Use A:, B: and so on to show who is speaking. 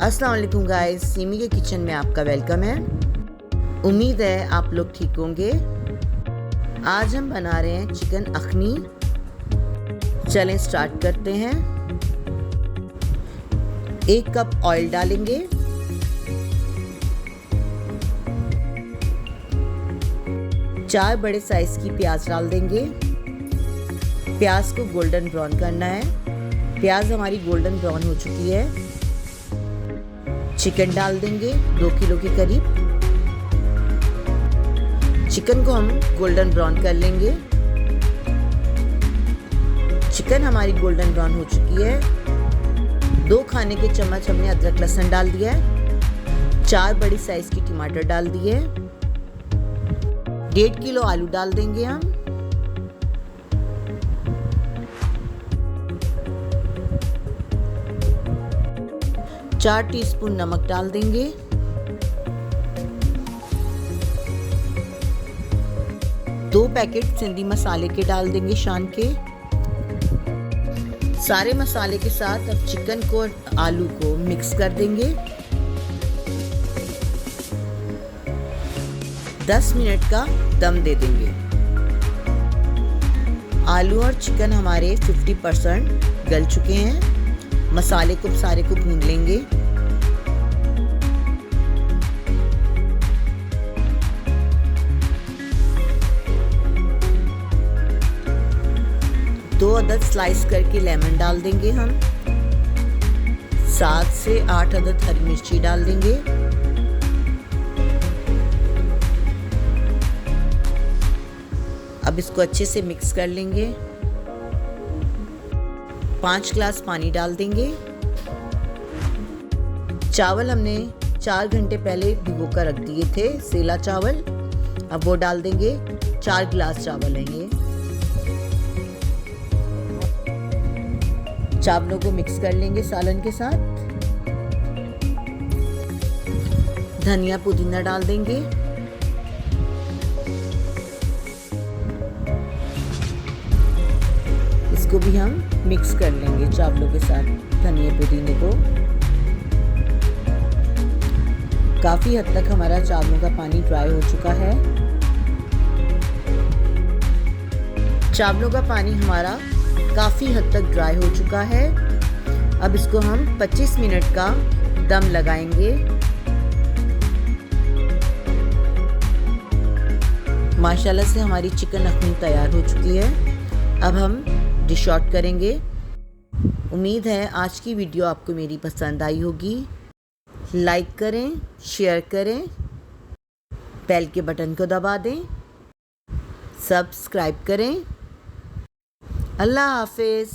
A: अस्सलाम वालेकुम गाइस, सिमी के किचन में आपका वेलकम है। उम्मीद है आप लोग ठीक होंगे। आज हम बना रहे हैं चिकन अखनी। चलें स्टार्ट करते हैं। 1 कप ऑयल डालेंगे। चार बड़े साइज की प्याज डाल देंगे। प्याज को गोल्डन ब्राउन करना है। प्याज हमारी गोल्डन ब्राउन हो चुकी है। चिकन डाल देंगे 2 किलो के करीब। चिकन को हम गोल्डन ब्राउन कर लेंगे। चिकन हमारी गोल्डन ब्राउन हो चुकी है। 2 खाने के चम्मच हमने अदरक लहसुन डाल दिया है। 4 बड़ी साइज की टमाटर डाल दिए। 1.5 किलो आलू डाल देंगे हम। चार टीस्पून नमक डाल देंगे। 2 पैकेट सिंधी मसाले के डाल देंगे शान के। सारे मसाले के साथ अब चिकन को और आलू को मिक्स कर देंगे। 10 मिनट का दम दे देंगे। आलू और चिकन हमारे 50% गल चुके हैं। मसाले को सारे को भून लेंगे। दो अदद स्लाइस करके लेमन डाल देंगे हम। 7 से 8 अदद हरी मिर्ची डाल देंगे। अब इसको अच्छे से मिक्स कर लेंगे। 5 ग्लास पानी डाल देंगे। चावल हमने 4 घंटे पहले भिगो कर रख दिए थे, सेला चावल। अब वो डाल देंगे। 4 ग्लास चावल है ये। चावलों को मिक्स कर लेंगे सालन के साथ। धनिया पुदीना डाल देंगे। इसको भी हम मिक्स कर लेंगे चावलों के साथ, धनिया पुदीने को। काफी हद तक हमारा चावलों का पानी ड्राई हो चुका है। चावलों का पानी हमारा काफी हद तक ड्राई हो चुका है। अब इसको हम 25 मिनट का दम लगाएंगे। माशाल्लाह से हमारी चिकन अखनी तैयार हो चुकी है। अब हम डिश आउट करेंगे। उम्मीद है आज की वीडियो आपको मेरी पसंद आई होगी। लाइक करें, शेयर करें, बेल के बटन को दबा दें, सब्सक्राइब करें। अल्लाह हाफिज़।